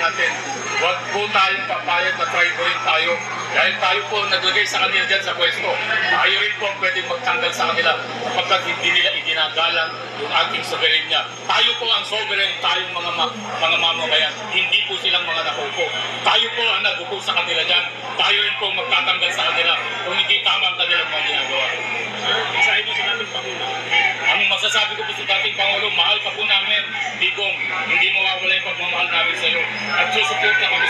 natin. Huwag po tayong papayag na traitor tayo. Dahil tayo po naglagay sa kanila dyan sa pwesto. Tayo rin po pwedeng magtanggal sa kanila kapag hindi nila iginagalang yung ating soberenya. Tayo po ang sovereign, tayong mga mamamayan. Hindi po silang mga nakupo. Tayo po ang nagupo sa kanila dyan. Tayo rin po magtatanggal sa kanila kung hindi tama ang kanilang mga ginagawa. Isahin mo sa namin Pangulo. Ang masasabi ko po sa dating Pangulo, mahal ka po namin. Digong, hindi mawawala yung pagmamahal namin sa iyo. At susuporta kami